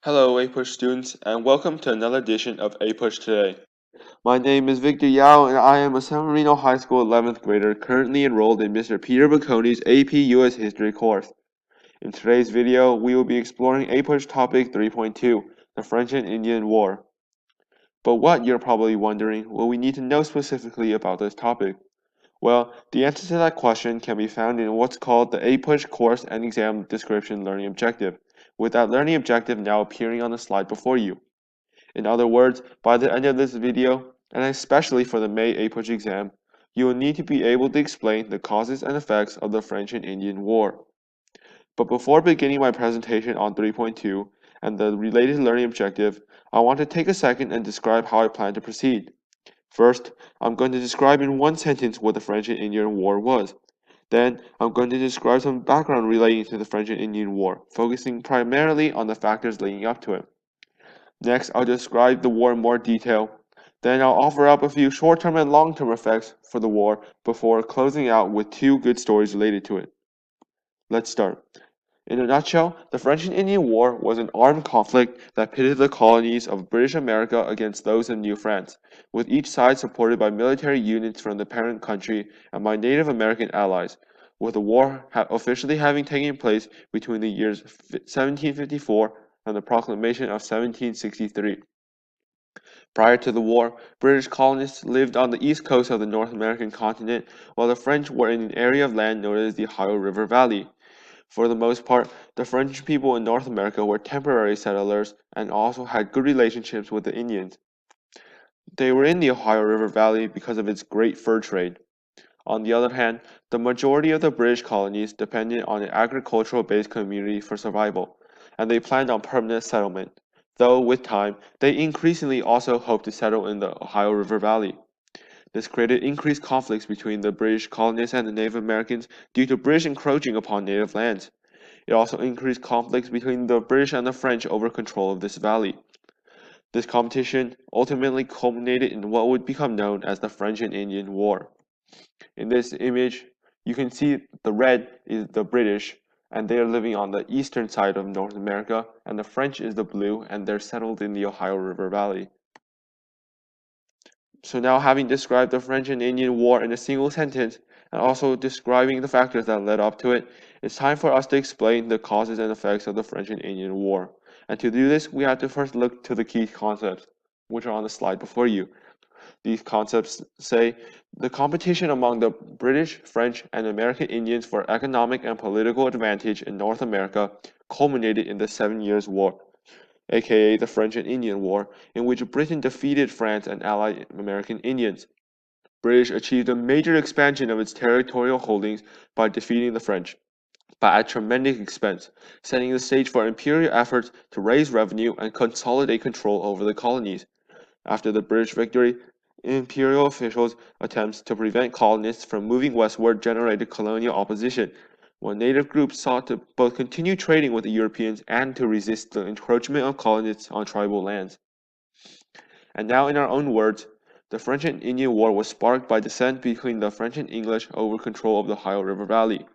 Hello, A-Push students, and welcome to another edition of A-Push Today. My name is Victor Yao, and I am a San Marino High School 11th grader currently enrolled in Mr. Peter Bocconi's AP US History course. In today's video, we will be exploring A-Push Topic 3.2, the French and Indian War. But what, you're probably wondering, will we need to know specifically about this topic? Well, the answer to that question can be found in what's called the A-Push Course and Exam Description Learning Objective, with that learning objective now appearing on the slide before you. In other words, by the end of this video, and especially for the May A-Push exam, you will need to be able to explain the causes and effects of the French and Indian War. But before beginning my presentation on 3.2 and the related learning objective, I want to take a second and describe how I plan to proceed. First, I'm going to describe in one sentence what the French and Indian War was. Then, I'm going to describe some background relating to the French and Indian War, focusing primarily on the factors leading up to it. Next, I'll describe the war in more detail. Then I'll offer up a few short-term and long-term effects for the war before closing out with two good stories related to it. Let's start. In a nutshell, the French and Indian War was an armed conflict that pitted the colonies of British America against those of New France, with each side supported by military units from the parent country and by Native American allies, with the war officially having taken place between the years 1754 and the proclamation of 1763. Prior to the war, British colonists lived on the east coast of the North American continent, while the French were in an area of land known as the Ohio River Valley. For the most part, the French people in North America were temporary settlers and also had good relationships with the Indians. They were in the Ohio River Valley because of its great fur trade. On the other hand, the majority of the British colonies depended on an agricultural-based community for survival, and they planned on permanent settlement, though with time, they increasingly also hoped to settle in the Ohio River Valley. This created increased conflicts between the British colonists and the Native Americans due to British encroaching upon native lands. It also increased conflicts between the British and the French over control of this valley. This competition ultimately culminated in what would become known as the French and Indian War. In this image, you can see the red is the British, and they are living on the eastern side of North America, and the French is the blue, and they're settled in the Ohio River Valley. So now, having described the French and Indian War in a single sentence, and also describing the factors that led up to it, it's time for us to explain the causes and effects of the French and Indian War. And to do this, we have to first look to the key concepts, which are on the slide before you. These concepts say the competition among the British, French, and American Indians for economic and political advantage in North America culminated in the 7 Years' War, aka the French and Indian War, in which Britain defeated France and allied American Indians. British achieved a major expansion of its territorial holdings by defeating the French, but at tremendous expense, setting the stage for imperial efforts to raise revenue and consolidate control over the colonies. After the British victory, imperial officials' attempts to prevent colonists from moving westward generated colonial opposition, while native groups sought to both continue trading with the Europeans and to resist the encroachment of colonists on tribal lands. And now, in our own words, the French and Indian War was sparked by dissent between the French and English over control of the Ohio River Valley.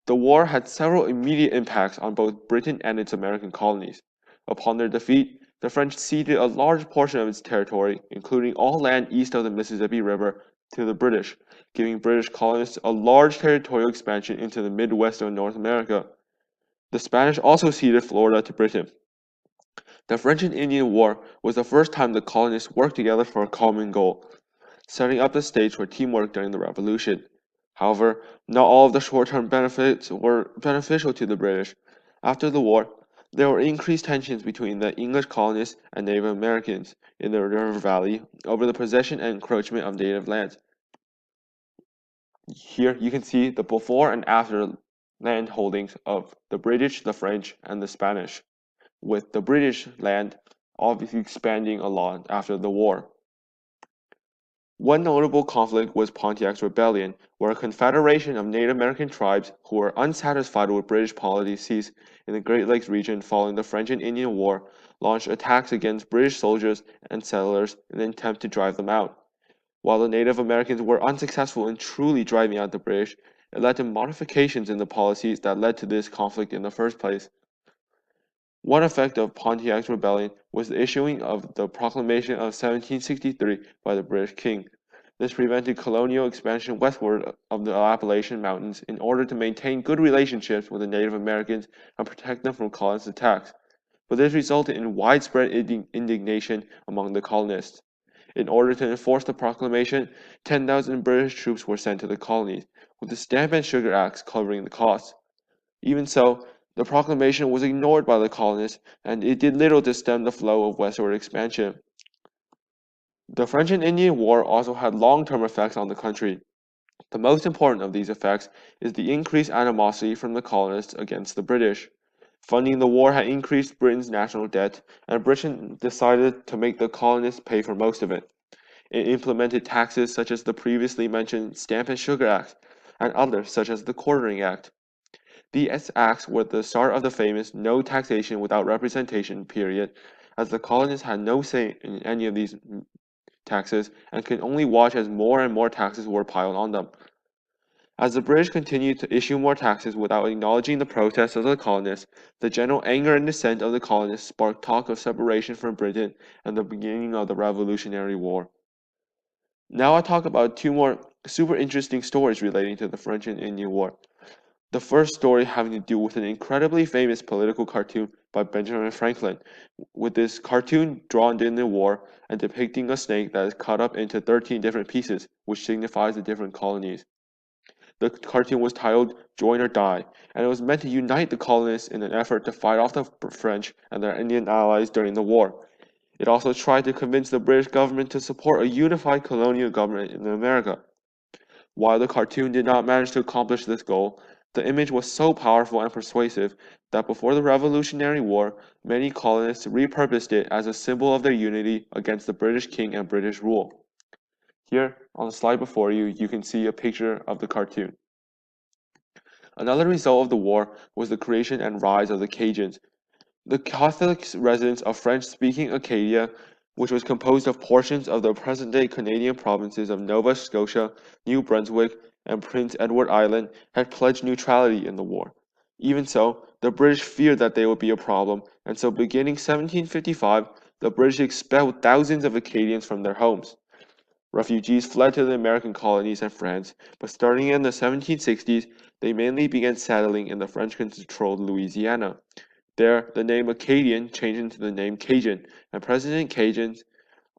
The war had several immediate impacts on both Britain and its American colonies. Upon their defeat, the French ceded a large portion of its territory, including all land east of the Mississippi River, to the British, giving British colonists a large territorial expansion into the Midwest of North America. The Spanish also ceded Florida to Britain. The French and Indian War was the first time the colonists worked together for a common goal, setting up the stage for teamwork during the Revolution. However, not all of the short-term benefits were beneficial to the British. After the war, there were increased tensions between the English colonists and Native Americans in the River Valley over the possession and encroachment of native lands. Here you can see the before and after land holdings of the British, the French, and the Spanish, with the British land obviously expanding a lot after the war. One notable conflict was Pontiac's Rebellion, where a confederation of Native American tribes who were unsatisfied with British policies in the Great Lakes region following the French and Indian War launched attacks against British soldiers and settlers in an attempt to drive them out. While the Native Americans were unsuccessful in truly driving out the British, it led to modifications in the policies that led to this conflict in the first place. One effect of Pontiac's rebellion was the issuing of the Proclamation of 1763 by the British king. This prevented colonial expansion westward of the Appalachian Mountains in order to maintain good relationships with the Native Americans and protect them from colonist attacks. But this resulted in widespread indignation among the colonists. In order to enforce the proclamation, 10,000 British troops were sent to the colonies, with the Stamp and Sugar Acts covering the costs. Even so, the proclamation was ignored by the colonists, and it did little to stem the flow of westward expansion. The French and Indian War also had long-term effects on the country. The most important of these effects is the increased animosity from the colonists against the British. Funding the war had increased Britain's national debt, and Britain decided to make the colonists pay for most of it. It implemented taxes such as the previously mentioned Stamp and Sugar Act, and others such as the Quartering Act. These acts were the start of the famous no taxation without representation period, as the colonists had no say in any of these taxes and could only watch as more and more taxes were piled on them. As the British continued to issue more taxes without acknowledging the protests of the colonists, the general anger and dissent of the colonists sparked talk of separation from Britain and the beginning of the Revolutionary War. Now I'll talk about two more super interesting stories relating to the French and Indian War. The first story having to do with an incredibly famous political cartoon by Benjamin Franklin, with this cartoon drawn during the war and depicting a snake that is cut up into 13 different pieces, which signifies the different colonies. The cartoon was titled Join or Die, and it was meant to unite the colonists in an effort to fight off the French and their Indian allies during the war. It also tried to convince the British government to support a unified colonial government in America. While the cartoon did not manage to accomplish this goal, the image was so powerful and persuasive that before the Revolutionary War, many colonists repurposed it as a symbol of their unity against the British king and British rule. Here, on the slide before you, you can see a picture of the cartoon. Another result of the war was the creation and rise of the Cajuns. The Catholic residents of French-speaking Acadia, which was composed of portions of the present-day Canadian provinces of Nova Scotia, New Brunswick, and Prince Edward Island, had pledged neutrality in the war. Even so, the British feared that they would be a problem, and so beginning 1755, the British expelled thousands of Acadians from their homes. Refugees fled to the American colonies and France, but starting in the 1760s, they mainly began settling in the French-controlled Louisiana. There, the name Acadian changed into the name Cajun, and President Cajuns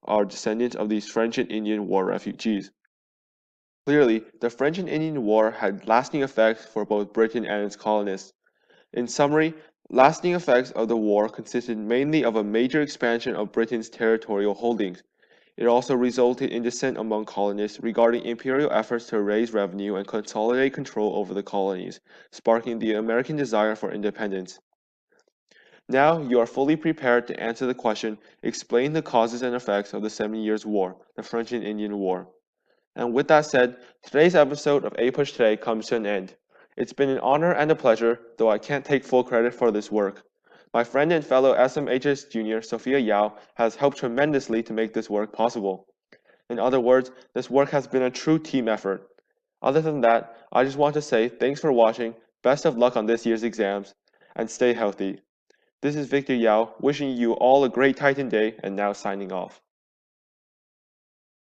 are descendants of these French and Indian War refugees. Clearly, the French and Indian War had lasting effects for both Britain and its colonists. In summary, lasting effects of the war consisted mainly of a major expansion of Britain's territorial holdings. It also resulted in dissent among colonists regarding imperial efforts to raise revenue and consolidate control over the colonies, sparking the American desire for independence. Now you are fully prepared to answer the question, explain the causes and effects of the 7 Years' War, the French and Indian War. And with that said, today's episode of A-Push Today comes to an end. It's been an honor and a pleasure, though I can't take full credit for this work. My friend and fellow SMHS junior, Sophia Yao, has helped tremendously to make this work possible. In other words, this work has been a true team effort. Other than that, I just want to say thanks for watching, best of luck on this year's exams, and stay healthy. This is Victor Yao, wishing you all a great Titan Day, and now signing off.